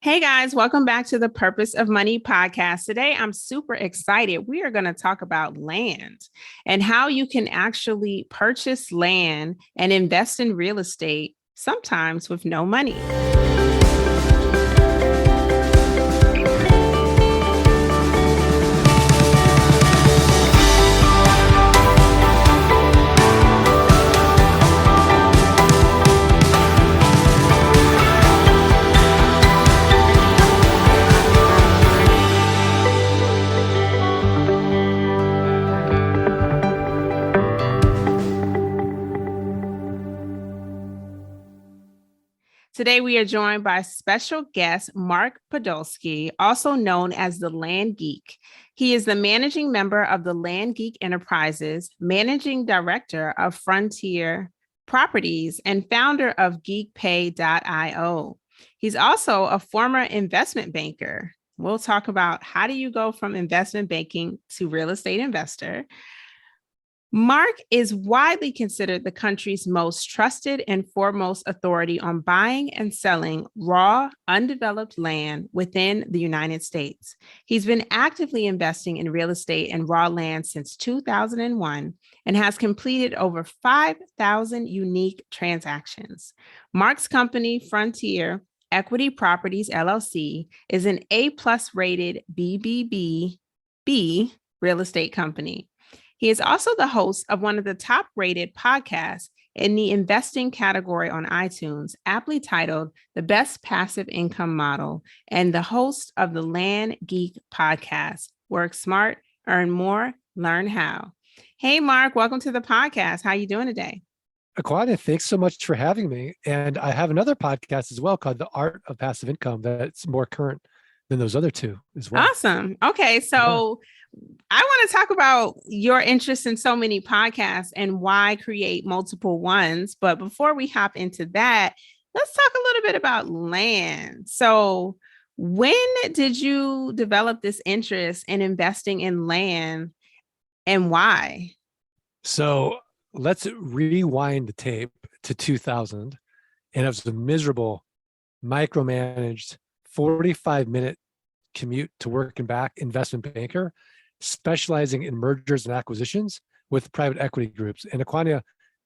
Hey guys, welcome back to the Purpose of Money podcast. Today, I'm super excited. We are going to talk about land and how you can actually purchase land and invest in real estate, sometimes with no money. Today, we are joined by special guest Mark Podolsky, also known as the Land Geek. He is the managing member of the Land Geek Enterprises, managing director of Frontier Properties, and founder of GeekPay.io. He's also a former investment banker. We'll talk about how do you go from investment banking to real estate investor. Mark is widely considered the country's most trusted and foremost authority on buying and selling raw, undeveloped land within the United States. He's been actively investing in real estate and raw land since 2001 and has completed over 5,000 unique transactions. Mark's company, Frontier Equity Properties, LLC, is an A-plus rated BBB real estate company. He is also the host of one of the top-rated podcasts in the investing category on iTunes, aptly titled The Best Passive Income Model, and the host of the Land Geek podcast. Work smart, earn more, learn how. Hey, Mark, welcome to the podcast. How are you doing today? Acquania, thanks so much for having me. And I have another podcast as well called The Art of Passive Income that's more current than those other two as well. Awesome. Okay, so I want to talk about your interest in so many podcasts and why create multiple ones. But before we hop into that, let's talk a little bit about land. So when did you develop this interest in investing in land and why? So let's rewind the tape to 2000. And it was a miserable, micromanaged 45-minute commute to work and back investment banker, specializing in mergers and acquisitions with private equity groups. And Acquania,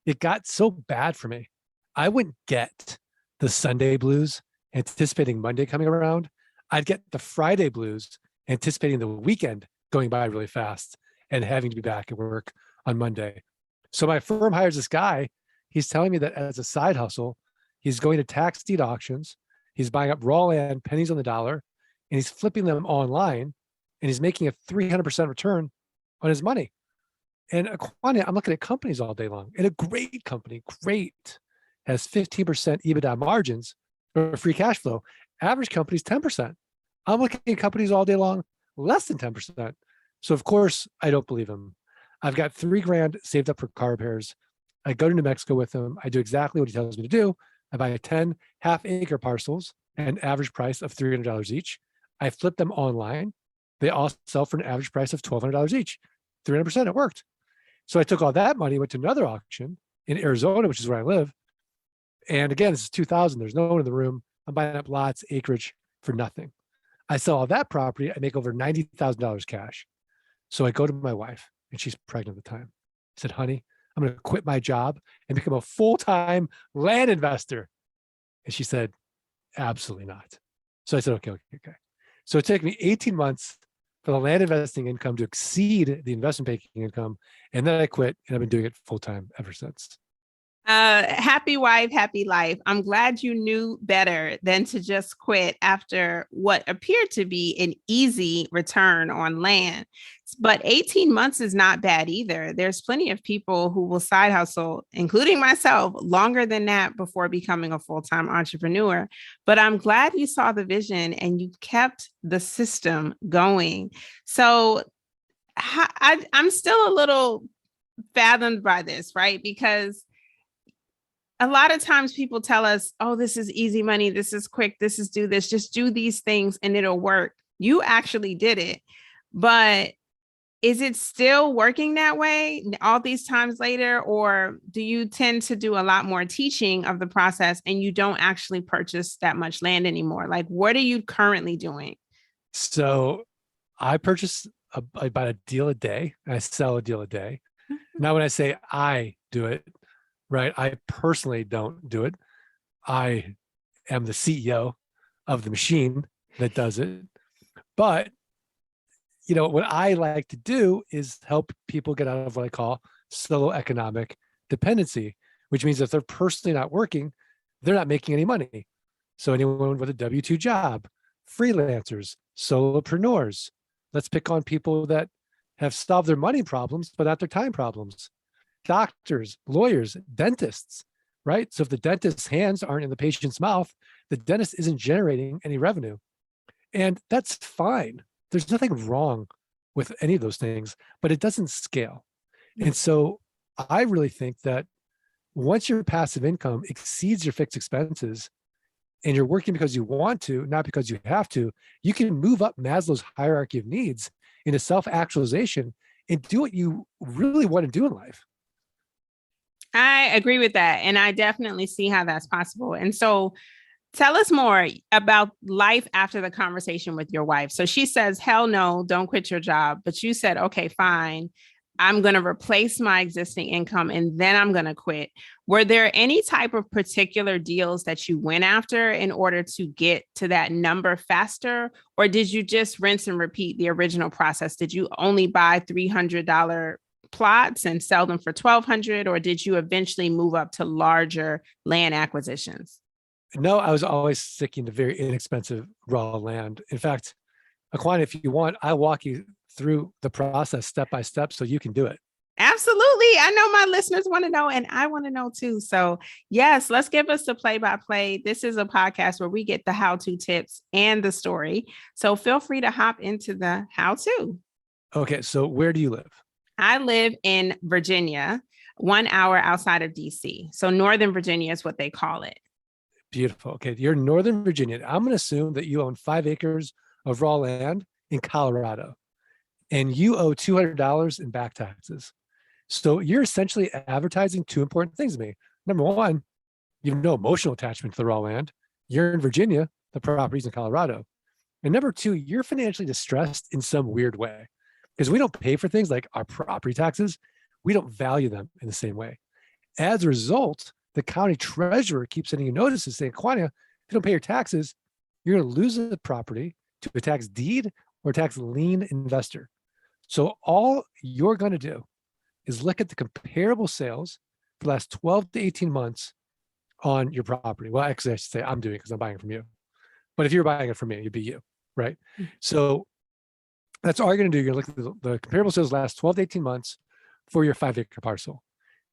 it got so bad for me. I wouldn't get the Sunday blues anticipating Monday coming around. I'd get the Friday blues anticipating the weekend going by really fast and having to be back at work on Monday. So my firm hires this guy. He's telling me that as a side hustle, he's going to tax deed auctions. He's buying up raw land, pennies on the dollar, and he's flipping them online. And he's making a 300% return on his money. And Acquania, I'm looking at companies all day long. And a great company, has 15% EBITDA margins or free cash flow. Average company's 10%. I'm looking at companies all day long, less than 10%. So of course, I don't believe him. I've got $3,000 saved up for car repairs. I go to New Mexico with him. I do exactly what he tells me to do. I buy 10 half-acre parcels at an average price of $300 each. I flip them online. They all sell for an average price of $1,200 each, 300%. It worked. So I took all that money, went to another auction in Arizona, which is where I live. And again, this is 2000. There's no one in the room. I'm buying up lots, acreage for nothing. I sell all that property. I make over $90,000 cash. So I go to my wife, and she's pregnant at the time. I said, honey, I'm going to quit my job and become a full-time land investor. And she said, absolutely not. So I said, okay. So it took me 18 months for the land investing income to exceed the investment banking income. And then I quit, and I've been doing it full time ever since. Happy wife, happy life. I'm glad you knew better than to just quit after what appeared to be an easy return on land. But 18 months is not bad either. There's plenty of people who will side hustle, including myself, longer than that before becoming a full-time entrepreneur. But I'm glad you saw the vision and you kept the system going. So I'm still a little fathomed by this, right? Because a lot of times people tell us, oh, this is easy money. This is quick. This is do this. Just do these things and it'll work. You actually did it. But Is it still working that way all these times later, or do you tend to do a lot more teaching of the process and you don't actually purchase that much land anymore? Like, what are you currently doing? So I purchase about a deal a day. I sell a deal a day. Now, when I say I do it, right, I personally don't do it. I am the CEO of the machine that does it. But, what I like to do is help people get out of what I call solo economic dependency, which means if they're personally not working, they're not making any money. So anyone with a W-2 job, freelancers, solopreneurs, let's pick on people that have solved their money problems, but not their time problems. Doctors, lawyers, dentists, right? So if the dentist's hands aren't in the patient's mouth, the dentist isn't generating any revenue. And that's fine. There's nothing wrong with any of those things, but it doesn't scale. And so I really think that once your passive income exceeds your fixed expenses and you're working because you want to, not because you have to, you can move up Maslow's hierarchy of needs into self-actualization and do what you really want to do in life. I agree with that. And I definitely see how that's possible. And so tell us more about life after the conversation with your wife. So she says, hell no, don't quit your job. But you said, okay, fine. I'm going to replace my existing income and then I'm going to quit. Were there any type of particular deals that you went after in order to get to that number faster? Or did you just rinse and repeat the original process? Did you only buy $300 plots and sell them for $1,200? Or did you eventually move up to larger land acquisitions? No, I was always sticking to very inexpensive raw land. In fact, Acquania, if you want, I'll walk you through the process step by step so you can do it. Absolutely. I know my listeners want to know, and I want to know too. So, yes, let's give us the play by play. This is a podcast where we get the how to tips and the story. So, feel free to hop into the how to. Okay. So, where do you live? I live in Virginia, 1 hour outside of DC. So, Northern Virginia is what they call it. Beautiful. Okay. You're in Northern Virginia. I'm going to assume that you own 5 acres of raw land in Colorado and you owe $200 in back taxes. So you're essentially advertising two important things to me. Number one, you have no emotional attachment to the raw land. You're in Virginia, the property's in Colorado. And number two, you're financially distressed in some weird way because we don't pay for things like our property taxes. We don't value them in the same way. As a result, the county treasurer keeps sending you notices saying, Acquania, if you don't pay your taxes, you're going to lose the property to a tax deed or a tax lien investor. So all you're going to do is look at the comparable sales for the last 12 to 18 months on your property. Well, actually, I should say I'm doing it because I'm buying it from you. But if you're buying it from me, it'd be you, right? Mm-hmm. So that's all you're going to do. You're going to look at the comparable sales last 12 to 18 months for your 5-acre parcel.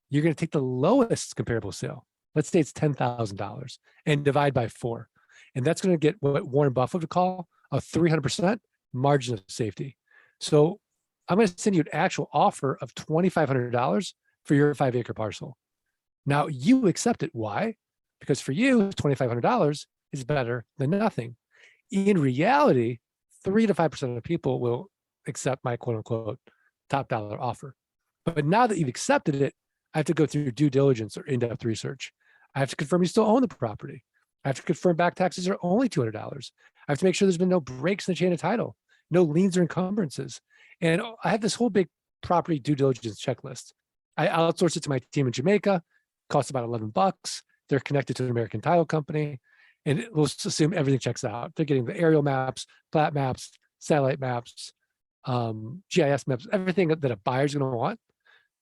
You're going to take the lowest comparable sale. Let's say it's $10,000 and divide by 4. And that's going to get what Warren Buffett would call a 300% margin of safety. So I'm going to send you an actual offer of $2,500 for your 5-acre parcel. Now you accept it. Why? Because for you, $2,500 is better than nothing. In reality, 3 to 5% of people will accept my quote unquote top dollar offer. But now that you've accepted it, I have to go through due diligence or in-depth research. I have to confirm you still own the property. I have to confirm back taxes are only $200. I have to make sure there's been no breaks in the chain of title, no liens or encumbrances. And I have this whole big property due diligence checklist. I outsource it to my team in Jamaica. Costs about $11. They're connected to an American title company. And we'll assume everything checks out. They're getting the aerial maps, plat maps, satellite maps, GIS maps, everything that a buyer's going to want.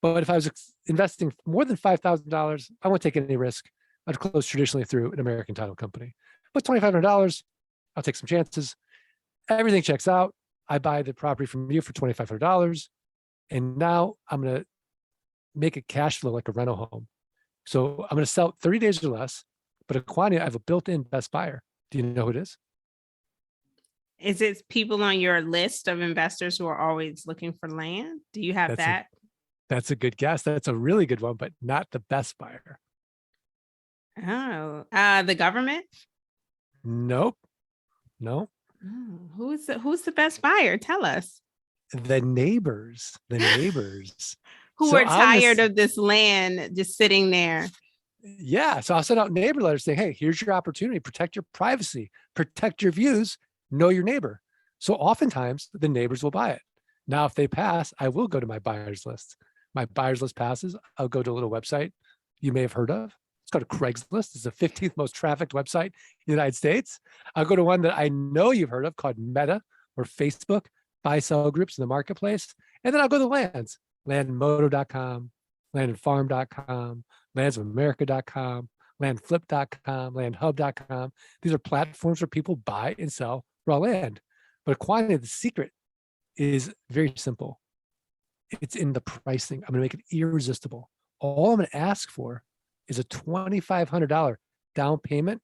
But if I was investing more than $5,000, I won't take any risk. I'd close traditionally through an American title company. But $2,500, I'll take some chances. Everything checks out. I buy the property from you for $2,500. And now I'm going to make a cash flow like a rental home. So I'm going to sell 30 days or less. But Acquania, I have a built-in best buyer. Do you know who it is? Is it people on your list of investors who are always looking for land? Do you have that? That's a good guess. That's a really good one, but not the best buyer. Oh, the government? Nope. No. Oh, who's the best buyer? Tell us. the neighbors. Who So are I'm tired this, of this land just sitting there. yeah. So I'll send out neighbor letters saying, hey, here's your opportunity. Protect your privacy, protect your views, know your neighbor. So oftentimes the neighbors will buy it. Now, if they pass, I will go to my buyers list. My buyers list passes, I'll go to a little website you may have heard of. It's called Craigslist. It's the 15th most trafficked website in the United States. I'll go to one that I know you've heard of called Meta or Facebook, buy sell groups in the marketplace. And then I'll go to lands, landmodo.com, landandfarm.com, landsofamerica.com, landflip.com, landhub.com. These are platforms where people buy and sell raw land. But Acquania, the secret is very simple. It's in the pricing. I'm going to make it irresistible. All I'm going to ask for is a $2,500 down payment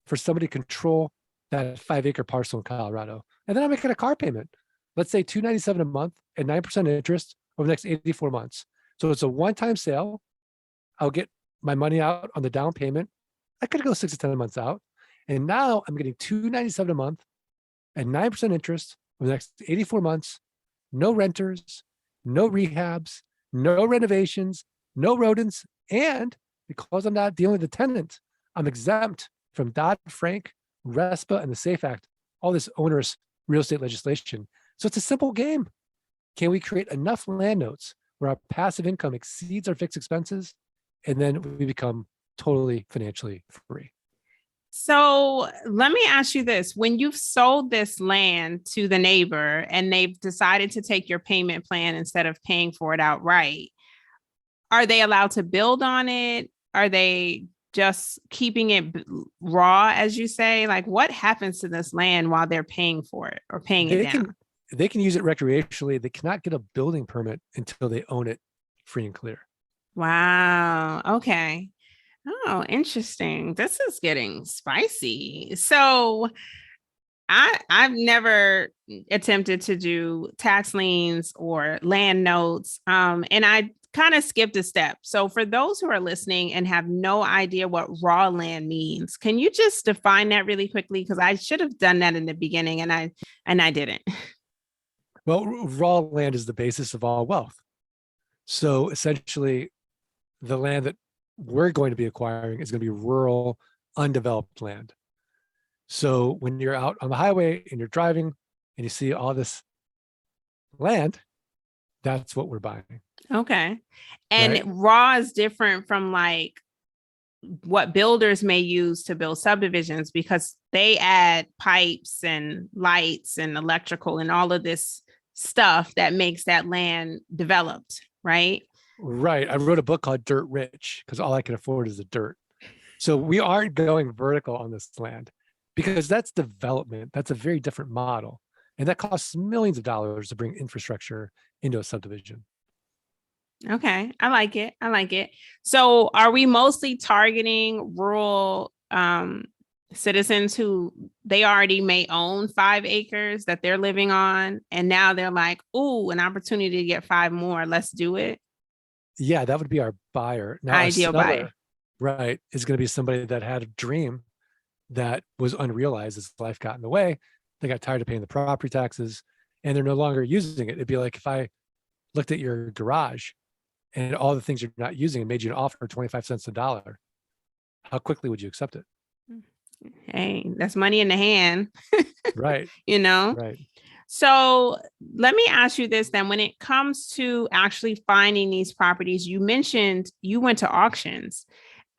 for somebody to control that 5-acre parcel in Colorado. And then I'm making a car payment. Let's say $297 a month at 9% interest over the next 84 months. So it's a one-time sale. I'll get my money out on the down payment. I could go 6 to 10 months out. And now I'm getting $297 a month at 9% interest over the next 84 months. No renters, no rehabs, no renovations, no rodents. And because I'm not dealing with the tenant, I'm exempt from Dodd-Frank, RESPA, and the SAFE Act, all this onerous real estate legislation. So it's a simple game. Can we create enough land notes where our passive income exceeds our fixed expenses, and then we become totally financially free? So let me ask you this. When you've sold this land to the neighbor and they've decided to take your payment plan instead of paying for it outright, are they allowed to build on it? Are they just keeping it raw, as you say? Like, what happens to this land while they're paying for it or paying it down? They can use it recreationally. They cannot get a building permit until they own it free and clear. Wow. Okay. Oh, interesting. This is getting spicy. So I've never attempted to do tax liens or land notes. And I kind of skipped a step. So for those who are listening and have no idea what raw land means, can you just define that really quickly? Because I should have done that in the beginning and I didn't. Well, raw land is the basis of all wealth. So essentially, the land that we're going to be acquiring is going to be rural, undeveloped land. So when you're out on the highway and you're driving and you see all this land, that's what we're buying. Okay. And right? raw is different from like what builders may use to build subdivisions because they add pipes and lights and electrical and all of this stuff that makes that land developed, right? Right. I wrote a book called Dirt Rich because all I can afford is the dirt. So we aren't going vertical on this land because that's development. That's a very different model. And that costs millions of dollars to bring infrastructure into a subdivision. Okay. I like it. I like it. So are we mostly targeting rural citizens who they already may own 5 acres that they're living on, and now they're like, "Ooh, an opportunity to get 5 more. Let's do it." Yeah, that would be our buyer. Now, our Ideal seller, buyer. right, is going to be somebody that had a dream that was unrealized as life got in the way. They got tired of paying the property taxes and they're no longer using it. It'd be like if I looked at your garage and all the things you're not using and made you an offer for 25 cents a dollar. How quickly would you accept it? Hey, that's money in the hand. Right. You know? Right. So let me ask you this then. When it comes to actually finding these properties, you mentioned you went to auctions.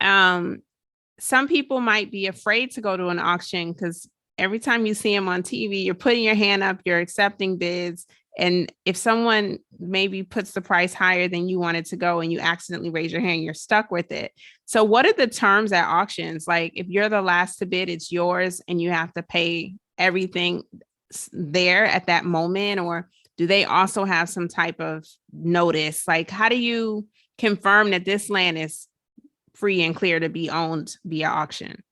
Some people might be afraid to go to an auction because every time you see them on TV, you're putting your hand up, you're accepting bids. And if someone maybe puts the price higher than you wanted to go and you accidentally raise your hand, you're stuck with it. So what are the terms at auctions? Like if you're the last to bid, it's yours and you have to pay everything there at that moment? Or do they also have some type of notice? Like how do you confirm that this land is free and clear to be owned via auction?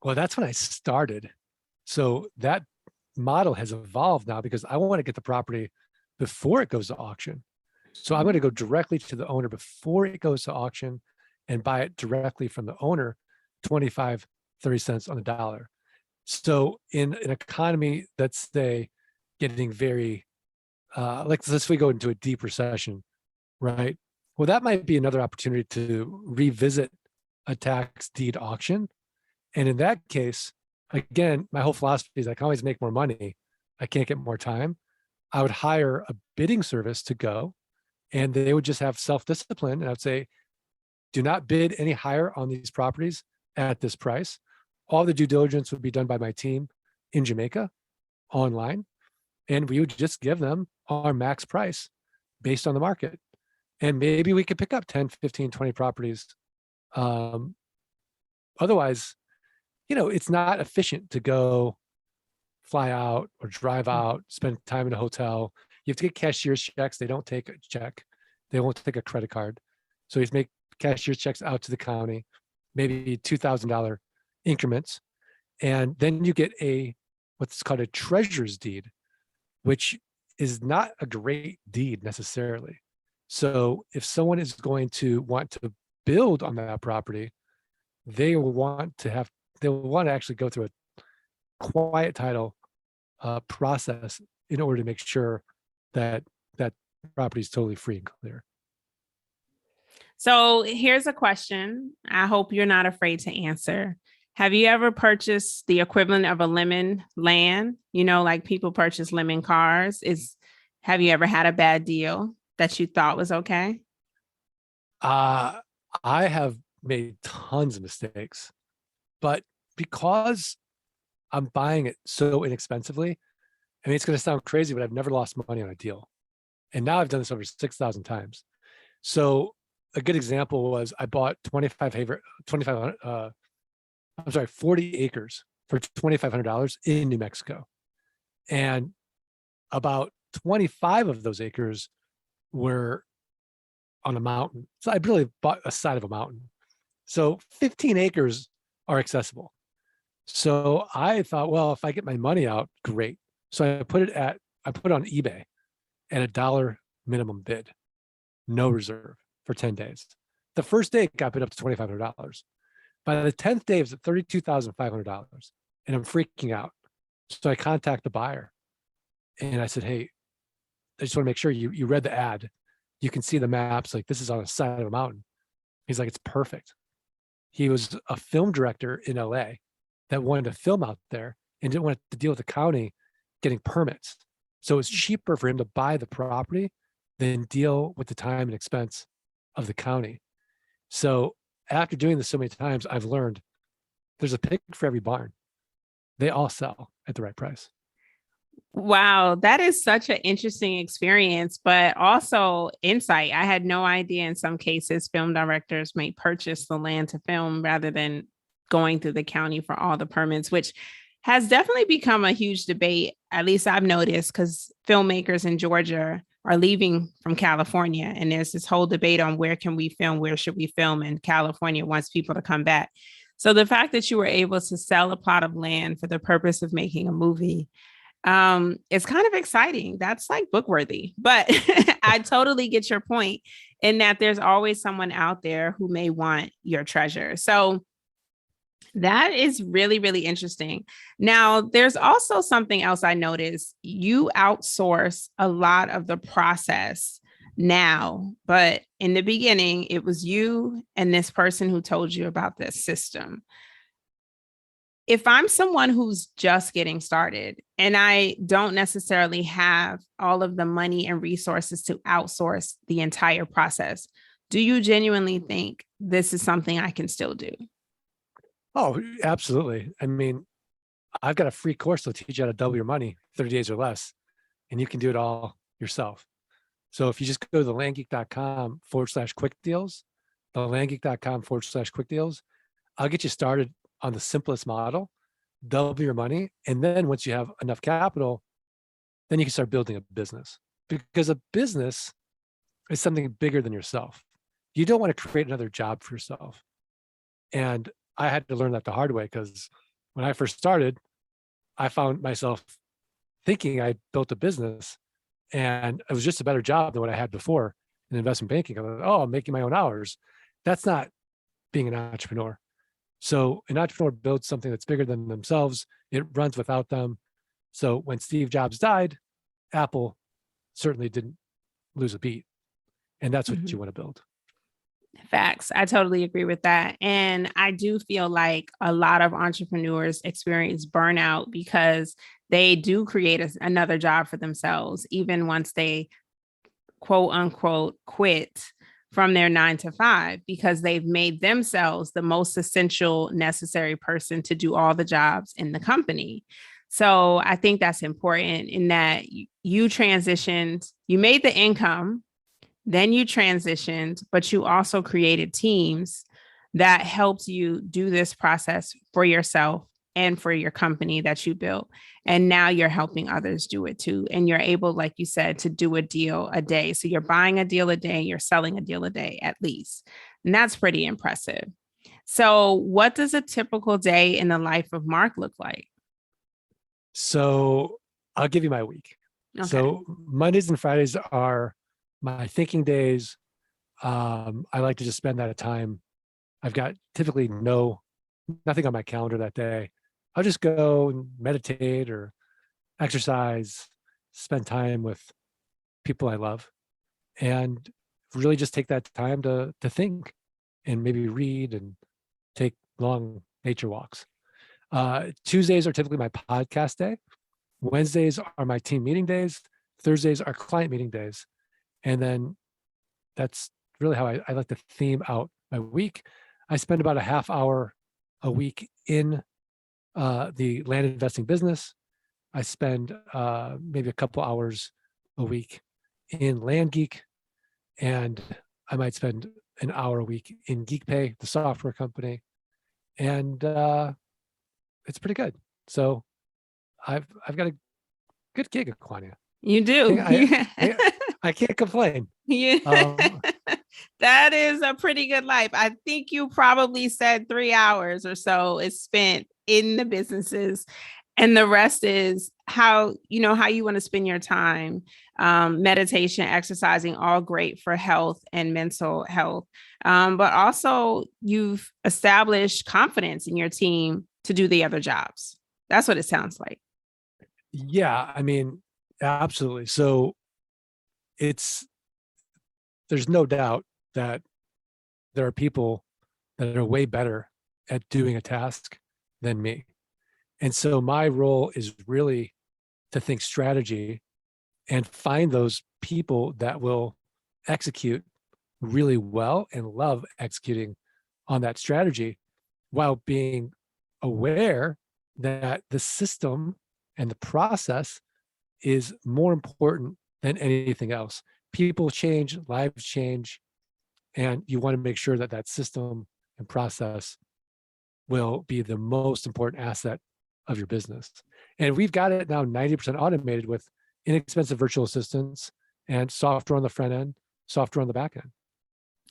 Well, that's when I started. So that model has evolved now because I want to get the property before it goes to auction. So I'm going to go directly to the owner before it goes to auction and buy it directly from the owner, 25, 30 cents on the dollar. So in an economy that's, say, getting very like let's we go into a deep recession, right? Well, that might be another opportunity to revisit a tax deed auction. And in that case, again, my whole philosophy is I can always make more money. I can't get more time. I would hire a bidding service to go, and they would just have self-discipline. And I would say, do not bid any higher on these properties at this price. All the due diligence would be done by my team in Jamaica online. And we would just give them our max price based on the market. And maybe we could pick up 10, 15, 20 properties. Otherwise, it's not efficient to go fly out or drive out, spend time in a hotel. You have to get cashier's checks. They don't take a check. They won't take a credit card. So you have to make cashier's checks out to the county, maybe $2,000 increments. And then you get what's called a treasurer's deed, which is not a great deed necessarily. So if someone is going to want to build on that property, they will want to actually go through a quiet title process in order to make sure that that property is totally free and clear. So here's a question. I hope you're not afraid to answer. Have you ever purchased the equivalent of a lemon land? Like people purchase lemon cars. Have you ever had a bad deal that you thought was okay? I have made tons of mistakes, but because I'm buying it so inexpensively, I mean, it's going to sound crazy, but I've never lost money on a deal. And now I've done this over 6,000 times. So a good example was I bought 40 acres for $2,500 in New Mexico. And about 25 of those acres were on a mountain. So I really bought a side of a mountain. So 15 acres are accessible. So I thought, well, if I get my money out, great. So I put it on eBay at $1 minimum bid, no reserve for 10 days. The first day it got bid up to $2,500. By the 10th day, it was at $32,500, and I'm freaking out. So I contact the buyer, and I said, "Hey, I just want to make sure you read the ad. You can see the maps. Like this is on the side of a mountain." He's like, "It's perfect." He was a film director in LA that wanted to film out there and didn't want to deal with the county getting permits. So it was cheaper for him to buy the property than deal with the time and expense of the county. So after doing this so many times, I've learned there's a pig for every barn. They all sell at the right price. Wow, that is such an interesting experience, but also insight. I had no idea in some cases film directors may purchase the land to film rather than going through the county for all the permits, which has definitely become a huge debate. At least I've noticed because filmmakers in Georgia are leaving from California, and there's this whole debate on where can we film, where should we film, and California wants people to come back. So the fact that you were able to sell a plot of land for the purpose of making a movie, it's kind of exciting. That's like book worthy, but I totally get your point in that there's always someone out there who may want your treasure. So that is really, really interesting. Now, there's also something else I noticed. You outsource a lot of the process now, but in the beginning, it was you and this person who told you about this system. If I'm someone who's just getting started and I don't necessarily have all of the money and resources to outsource the entire process, do you genuinely think this is something I can still do? Oh, absolutely. I mean, I've got a free course that'll teach you how to double your money 30 days or less, and you can do it all yourself. So if you just go to the landgeek.com/quick deals, the landgeek.com/quick deals, I'll get you started on the simplest model, double your money. And then once you have enough capital, then you can start building a business, because a business is something bigger than yourself. You don't want to create another job for yourself. And I had to learn that the hard way, because when I first started, I found myself thinking I built a business and it was just a better job than what I had before in investment banking. I was like, oh, I'm making my own hours. That's not being an entrepreneur. So an entrepreneur builds something that's bigger than themselves. It runs without them. So when Steve Jobs died, Apple certainly didn't lose a beat. And that's what Mhm. you want to build. Facts. I totally agree with that. And I do feel like a lot of entrepreneurs experience burnout because they do create another job for themselves, even once they quote unquote quit from their 9 to 5, because they've made themselves the most essential, necessary person to do all the jobs in the company. So I think that's important in that you transitioned, you made the income, then you transitioned, but you also created teams that helped you do this process for yourself and for your company that you built. And now you're helping others do it too. And you're able, like you said, to do a deal a day. So you're buying a deal a day, you're selling a deal a day at least. And that's pretty impressive. So, what does a typical day in the life of Mark look like? So I'll give you my week. Okay. So Mondays and Fridays are my thinking days. I like to just spend that time. I've got typically nothing on my calendar that day. I'll just go and meditate or exercise, spend time with people I love, and really just take that time to think and maybe read and take long nature walks. Tuesdays are typically my podcast day. Wednesdays are my team meeting days. Thursdays are client meeting days. And then that's really how I like to theme out my week. I spend about a half hour a week in the land investing business. I spend maybe a couple hours a week in Land Geek, and I might spend an hour a week in GeekPay, the software company, and it's pretty good. So I've got a good gig at Acquania. You do. I can't complain. Yeah. That is a pretty good life. I think you probably said 3 hours or so is spent in the businesses. And the rest is how you want to spend your time. Meditation, exercising, all great for health and mental health. But also you've established confidence in your team to do the other jobs. That's what it sounds like. Yeah, I mean, absolutely. So there's no doubt that there are people that are way better at doing a task than me. And so my role is really to think strategy and find those people that will execute really well and love executing on that strategy while being aware that the system and the process is more important than anything else. People change, lives change, and you want to make sure that that system and process will be the most important asset of your business. And we've got it now 90% automated with inexpensive virtual assistants and software on the front end, software on the back end.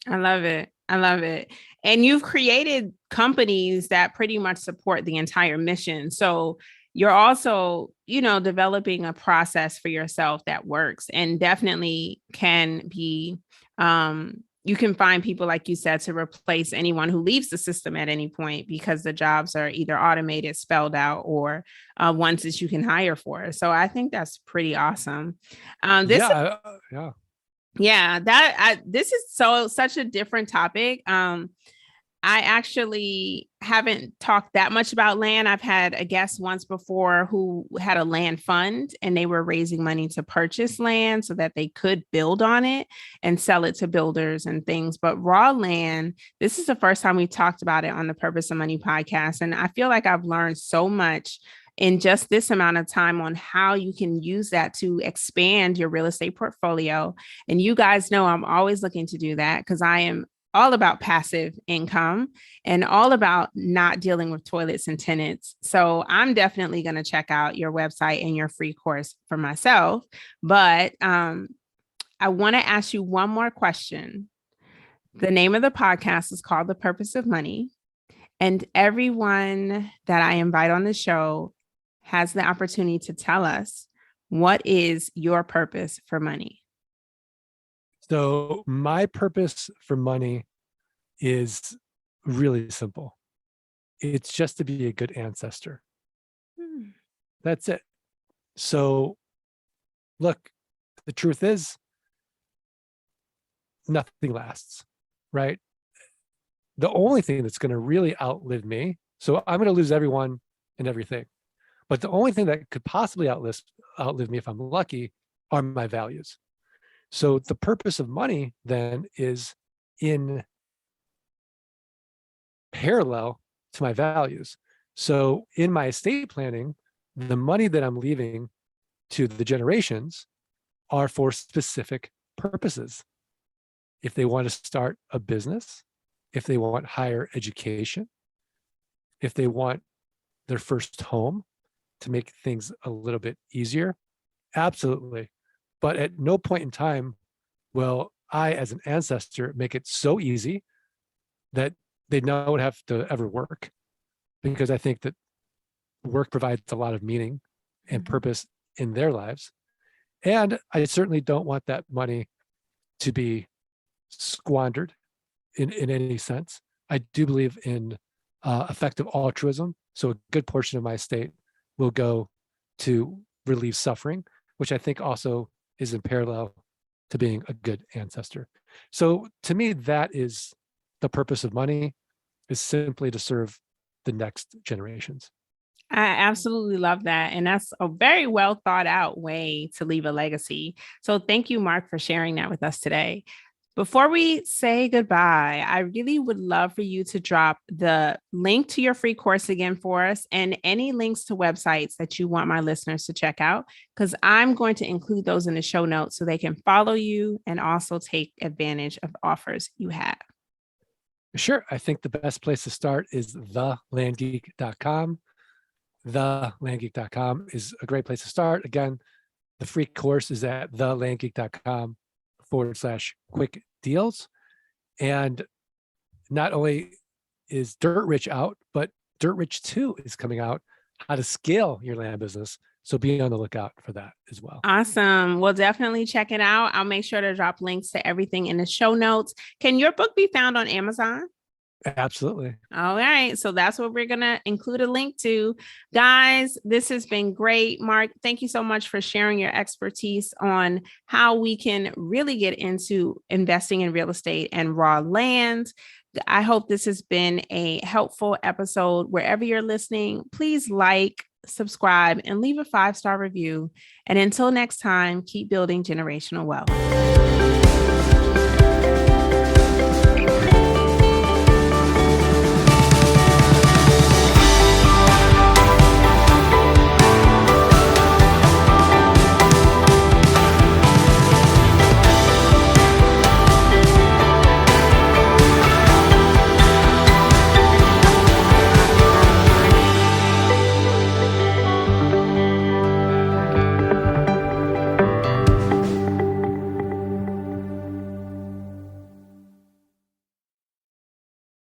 I love it. I love it. And you've created companies that pretty much support the entire mission. So you're also, developing a process for yourself that works and definitely can be, you can find people, like you said, to replace anyone who leaves the system at any point because the jobs are either automated, spelled out, or ones that you can hire for. So I think that's pretty awesome. This Yeah. Yeah, this is such a different topic. I actually haven't talked that much about land. I've had a guest once before who had a land fund and they were raising money to purchase land so that they could build on it and sell it to builders and things. But raw land, this is the first time we talked about it on the Purpose of Money podcast. And I feel like I've learned so much in just this amount of time on how you can use that to expand your real estate portfolio. And you guys know I'm always looking to do that because I am all about passive income and all about not dealing with toilets and tenants. So I'm definitely going to check out your website and your free course for myself. But I want to ask you one more question. The name of the podcast is called The Purpose of Money. And everyone that I invite on the show has the opportunity to tell us, what is your purpose for money? So my purpose for money is really simple. It's just to be a good ancestor. That's it. So look, the truth is nothing lasts, right? The only thing that's going to really outlive me, so I'm going to lose everyone and everything, but the only thing that could possibly outlive me if I'm lucky are my values. So the purpose of money then is in parallel to my values. So in my estate planning, the money that I'm leaving to the generations are for specific purposes. If they want to start a business, if they want higher education, if they want their first home to make things a little bit easier, absolutely. But at no point in time will I, as an ancestor, make it so easy that they don't have to ever work, because I think that work provides a lot of meaning and purpose in their lives. And I certainly don't want that money to be squandered in any sense. I do believe in effective altruism. So a good portion of my estate will go to relieve suffering, which I think also is in parallel to being a good ancestor. So to me, that is the purpose of money, is simply to serve the next generations. I absolutely love that. And that's a very well thought out way to leave a legacy. So thank you, Mark, for sharing that with us today. Before we say goodbye, I really would love for you to drop the link to your free course again for us, and any links to websites that you want my listeners to check out, because I'm going to include those in the show notes so they can follow you and also take advantage of the offers you have. Sure. I think the best place to start is thelandgeek.com. Thelandgeek.com is a great place to start. Again, the free course is at thelandgeek.com/quick deals. And not only is Dirt Rich out, but Dirt Rich 2 is coming out, how to scale your land business. So be on the lookout for that as well. Awesome. We'll definitely check it out. I'll make sure to drop links to everything in the show notes. Can your book be found on Amazon? Absolutely. All right. So that's what we're going to include a link to. Guys, this has been great. Mark, thank you so much for sharing your expertise on how we can really get into investing in real estate and raw land. I hope this has been a helpful episode. Wherever you're listening, please like, subscribe, and leave a 5-star review. And until next time, keep building generational wealth.